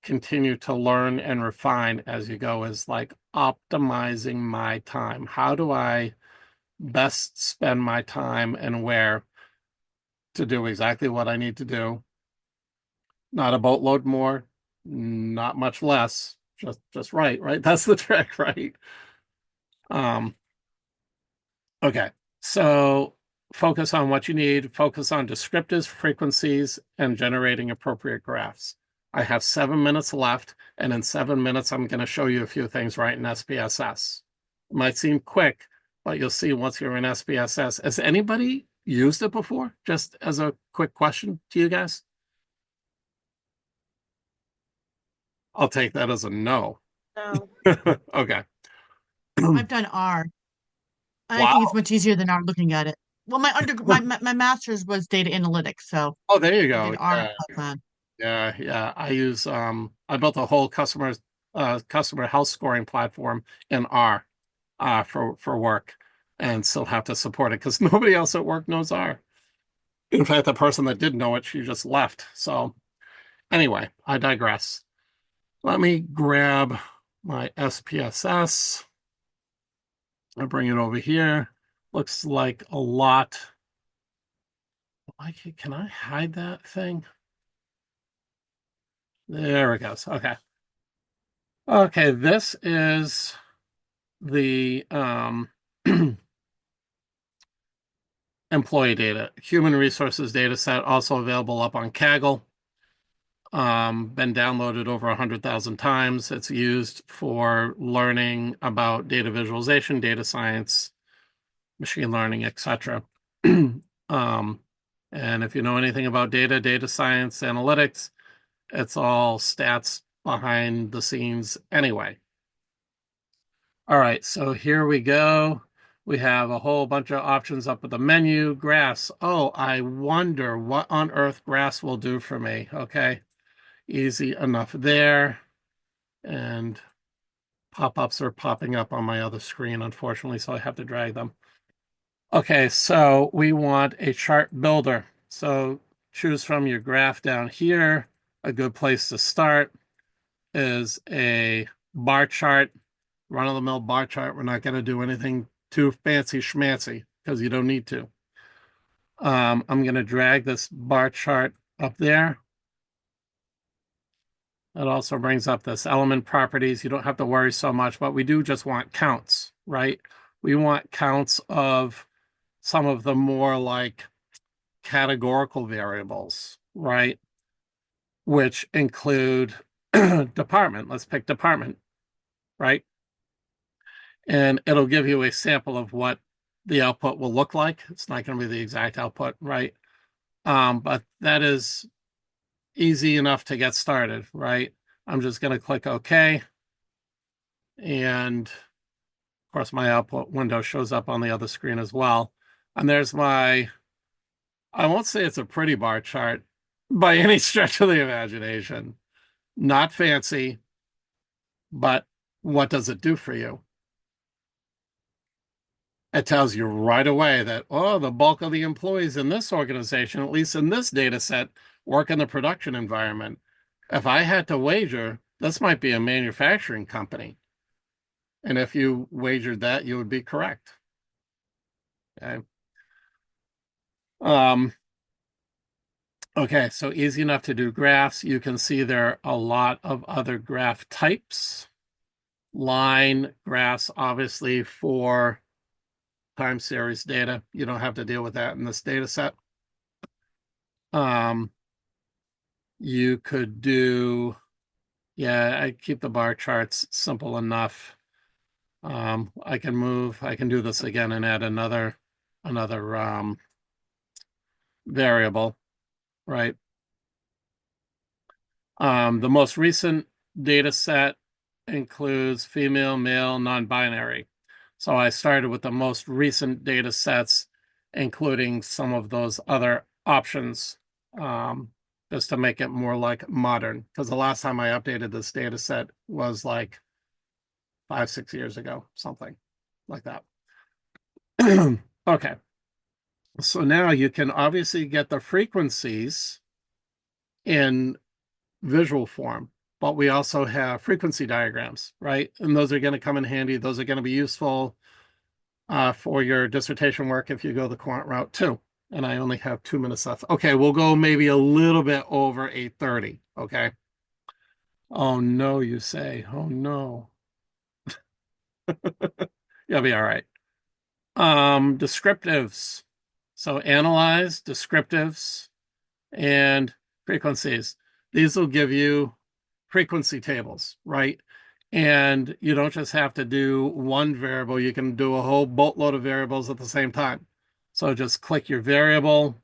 continue to learn and refine as you go, is like optimizing my time. How do I best spend my time and where to do exactly what I need to do? Not a boatload more, not much less, just right? That's the trick, right? Okay, so focus on what you need, focus on descriptors, frequencies, and generating appropriate graphs. I have 7 minutes left, and in 7 minutes, I'm going to show you a few things right in SPSS. It might seem quick, but you'll see once you're in SPSS. Has anybody used it before? Just as a quick question to you guys. I'll take that as a no. No. Okay. I've done R. I Wow. think it's much easier than R looking at it. Well, my master's was data analytics, so Oh, there you I go. did R Yeah. and Python. Yeah. I built a whole customer health scoring platform in R for work, and still have to support it because nobody else at work knows R. In fact, the person that did know it, she just left. So anyway, I digress. Let me grab my SPSS. I'll bring it over here. Looks like a lot. Can I hide that thing? There it goes. Okay. Okay, this is the employee data, human resources data set, also available up on Kaggle. Been downloaded over 100,000 times. It's used for learning about data visualization, data science, machine learning, etc. And if you know anything about data science, analytics, it's all stats behind the scenes anyway. All right, so here we go. We have a whole bunch of options up at the menu. Graphs. Oh, I wonder what on earth graphs will do for me. Okay, easy enough there. And pop-ups are popping up on my other screen, unfortunately, so I have to drag them. Okay, so we want a chart builder. So choose from your graph down here. A good place to start is a bar chart, run-of-the-mill bar chart. We're not going to do anything too fancy schmancy because you don't need to. I'm going to drag this bar chart up there. It also brings up this element properties. You don't have to worry so much, but we do just want counts, right? We want counts of some of the more like categorical variables, right? Which include department. Let's pick department, right? And it'll give you a sample of what the output will look like. It's not going to be the exact output, right? But that is easy enough to get started, right? I'm just going to click OK. And of course, my output window shows up on the other screen as well. And there's my, I won't say it's a pretty bar chart by any stretch of the imagination. Not fancy, but what does it do for you? It tells you right away that, oh, the bulk of the employees in this organization, at least in this data set, work in the production environment. If I had to wager, this might be a manufacturing company. And if you wagered that, you would be correct. Okay. Okay, so easy enough to do graphs. You can see there are a lot of other graph types. Line graphs, obviously, for time series data. You don't have to deal with that in this data set. You could do, yeah, I keep the bar charts simple enough. I can do this again and add another variable, right? The most recent data set includes female, male, non-binary. So I started with the most recent data sets, including some of those other options, just to make it more like modern. Because the last time I updated this data set was like 5-6 years ago, something like that. Okay. So now you can obviously get the frequencies in visual form, but we also have frequency diagrams, right? And those are going to come in handy. Those are going to be useful for your dissertation work if you go the quant route too. And I only have 2 minutes left. Okay, we'll go maybe a little bit over 8:30. Okay. Oh no, you say. Oh no. You'll be all right. Descriptives. So analyze descriptives and frequencies. These will give you frequency tables, right? And you don't just have to do one variable, you can do a whole boatload of variables at the same time. So just click your variable,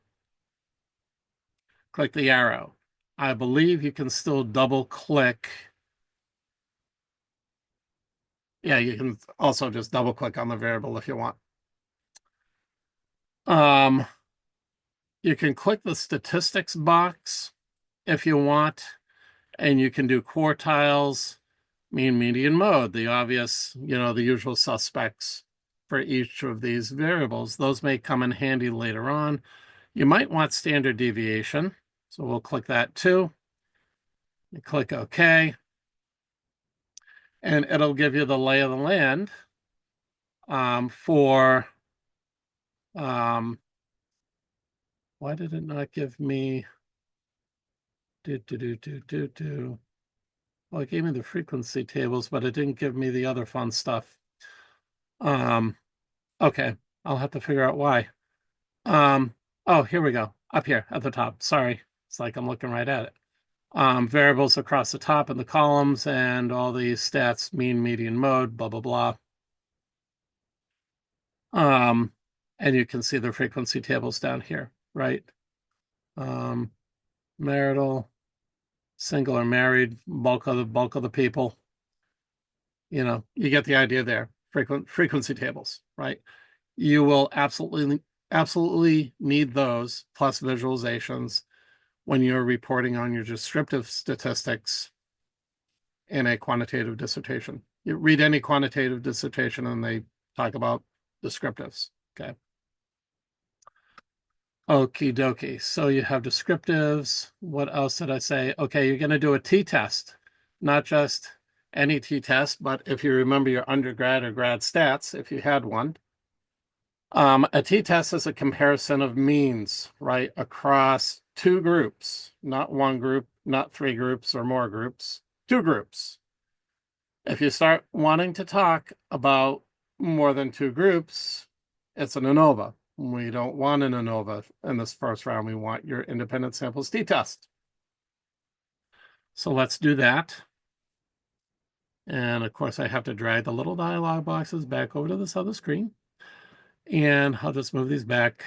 click the arrow. I believe you can still double click. Yeah, you can also just double click on the variable if you want. You can click the statistics box if you want, and you can do quartiles, mean, median, mode, the obvious, the usual suspects for each of these variables. Those may come in handy later on. You might want standard deviation, so we'll click that too. You click OK, and it'll give you the lay of the land for why did it not give me well, it gave me the frequency tables, but it didn't give me the other fun stuff. Okay, I'll have to figure out why. Oh, here we go. Up here at the top. Sorry. It's like I'm looking right at it. Variables across the top and the columns and all these stats, mean, median, mode, blah, blah, blah. And you can see the frequency tables down here, right? Marital, single or married, bulk of the people. You know, you get the idea there. Frequency tables, right? You will absolutely need those plus visualizations when you're reporting on your descriptive statistics in a quantitative dissertation. You read any quantitative dissertation and they talk about descriptives, okay? Okie dokie. So you have descriptives. What else did I say? Okay, you're going to do a t-test, not just any t-test, but if you remember your undergrad or grad stats, if you had one, a t-test is a comparison of means, right, across two groups, not one group, not three groups or more groups, two groups. If you start wanting to talk about more than two groups, it's an ANOVA. We don't want an ANOVA in this first round. We want your independent samples t-test. So let's do that. And of course, I have to drag the little dialog boxes back over to this other screen. And I'll just move these back.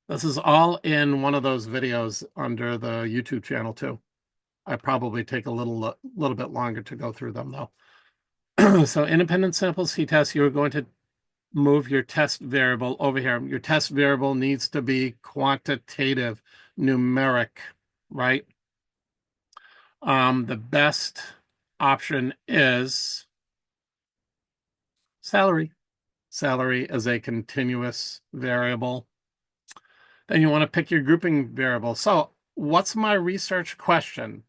This is all in one of those videos under the YouTube channel too. I probably take a little bit longer to go through them though. So independent samples t-test, you're going to move your test variable over here. Your test variable needs to be quantitative, numeric, right? The best option is salary. Salary is a continuous variable. Then you want to pick your grouping variable. So what's my research question?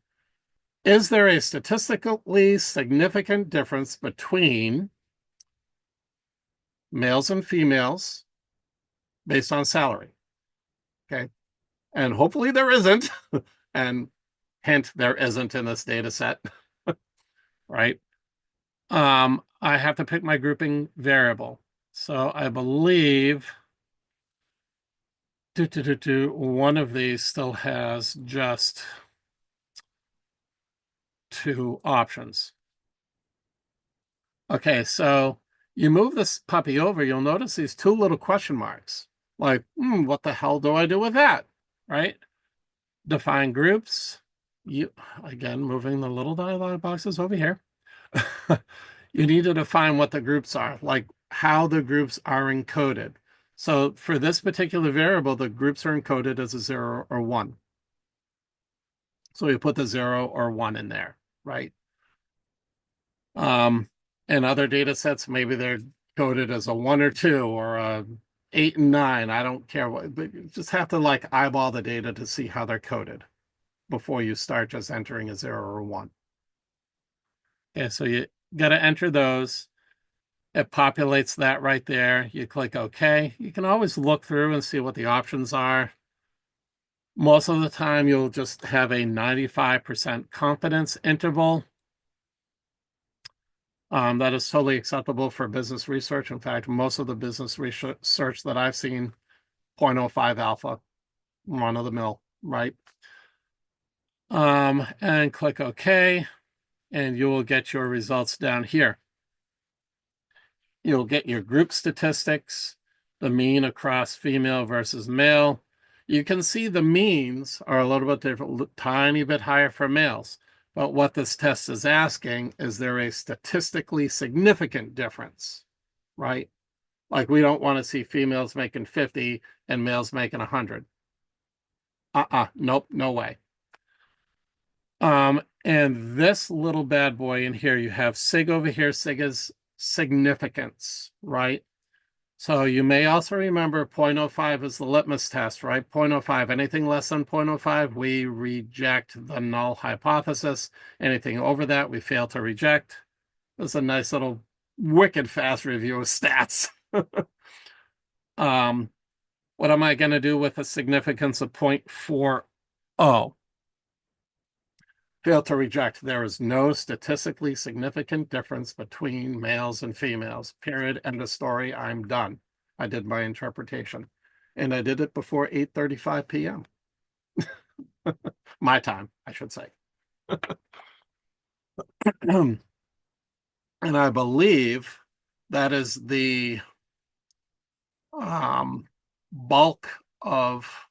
Is there a statistically significant difference between males and females based on salary? Okay. And hopefully there isn't. And hint, there isn't in this data set, right? I have to pick my grouping variable. So I believe one of these still has just two options. Okay, so you move this puppy over, you'll notice these two little question marks. Like, what the hell do I do with that? Right? Define groups. Again, moving the little dialog boxes over here. You need to define what the groups are, like how the groups are encoded. So for this particular variable, the groups are encoded as a 0 or 1. So you put the 0 or 1 in there, right? In other data sets, maybe they're coded as a 1 or 2 or a 8 and 9. I don't care what, but you just have to like eyeball the data to see how they're coded before you start just entering a 0 or 1. Okay, so you got to enter those. It populates that right there. You click OK. You can always look through and see what the options are. Most of the time, you'll just have a 95% confidence interval. That is totally acceptable for business research. In fact, most of the business research that I've seen, 0.05 alpha, run of the mill, right? And click OK, and you will get your results down here. You'll get your group statistics, the mean across female versus male. You can see the means are a little bit different, tiny bit higher for males. But what this test is asking, is there a statistically significant difference, right? Like we don't want to see females making 50 and males making 100. Nope, no way. And this little bad boy in here, you have sig over here. Sig is significance, right? So you may also remember 0.05 is the litmus test, right? 0.05, anything less than 0.05, we reject the null hypothesis. Anything over that, we fail to reject. It's a nice little wicked fast review of stats. What am I going to do with a significance of 0.40? Fail to reject. There is no statistically significant difference between males and females. Period. End of story. I'm done. I did my interpretation. And I did it before 8:35 p.m. My time, I should say. And I believe that is the bulk of.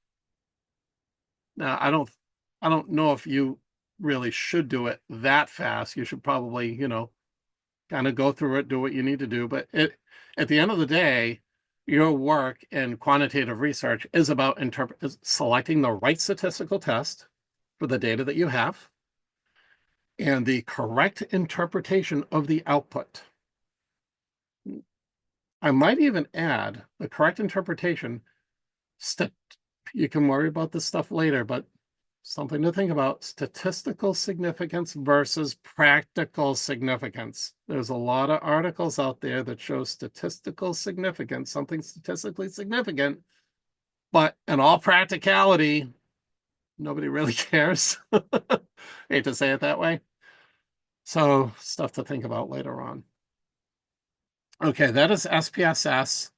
Now, I don't know if you really should do it that fast. You should probably, kind of go through it, do what you need to do. But at the end of the day, your work in quantitative research is about selecting the right statistical test for the data that you have and the correct interpretation of the output. I might even add the correct interpretation. You can worry about this stuff later, but something to think about: statistical significance versus practical significance. There's a lot of articles out there that show statistical significance, something statistically significant, but in all practicality, nobody really cares. Hate to say it that way. So stuff to think about later on. Okay, that is SPSS.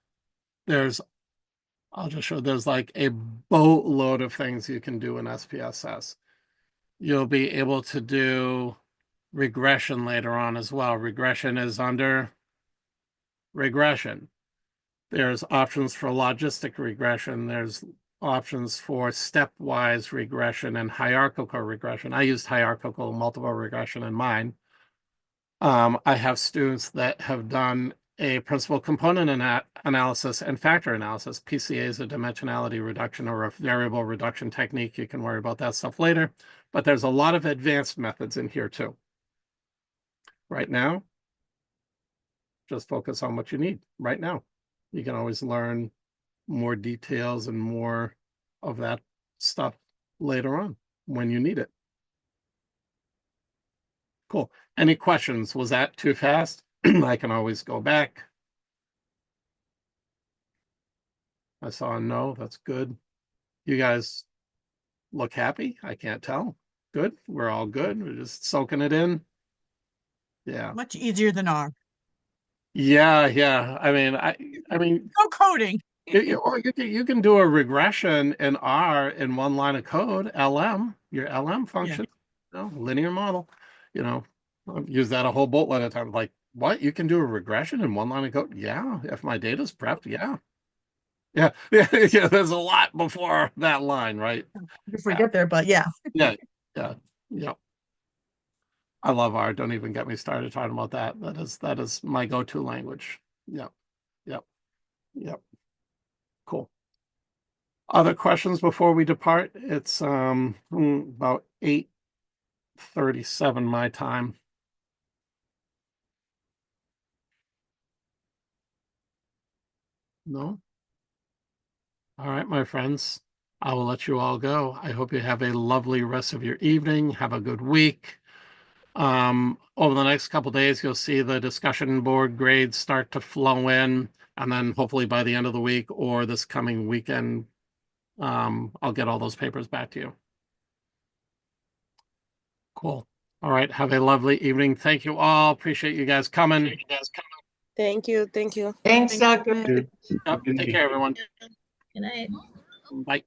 I'll just show there's like a boatload of things you can do in SPSS. You'll be able to do regression later on as well. Regression is under regression. There's options for logistic regression. There's options for stepwise regression and hierarchical regression. I used hierarchical multiple regression in mine. I have students that have done a principal component analysis and factor analysis. PCA is a dimensionality reduction or a variable reduction technique. You can worry about that stuff later, but there's a lot of advanced methods in here too. Right now, just focus on what you need right now. You can always learn more details and more of that stuff later on when you need it. Cool. Any questions? Was that too fast? I can always go back. I saw a no. That's good. You guys look happy? I can't tell. Good. We're all good. We're just soaking it in. Yeah. Much easier than R. Yeah. I mean, No coding. or you can do a regression in R in one line of code, LM, your LM function, linear model. I've used that a whole boatload of times. Like, what? You can do a regression in one line of code? Yeah. If my data's prepped, yeah. There's a lot before that line, right? Before we get there, but yeah. Yeah. I love R. Don't even get me started talking about that. That is my go-to language. Yep. Cool. Other questions before we depart? It's about 8:37 my time. No? All right, my friends. I will let you all go. I hope you have a lovely rest of your evening. Have a good week. Over the next couple of days, you'll see the discussion board grades start to flow in, and then hopefully by the end of the week or this coming weekend, I'll get all those papers back to you. Cool. All right. Have a lovely evening. Thank you all. Appreciate you guys coming. Thank you. Thanks, Dr. Yep, take care, everyone. Good night. Bye.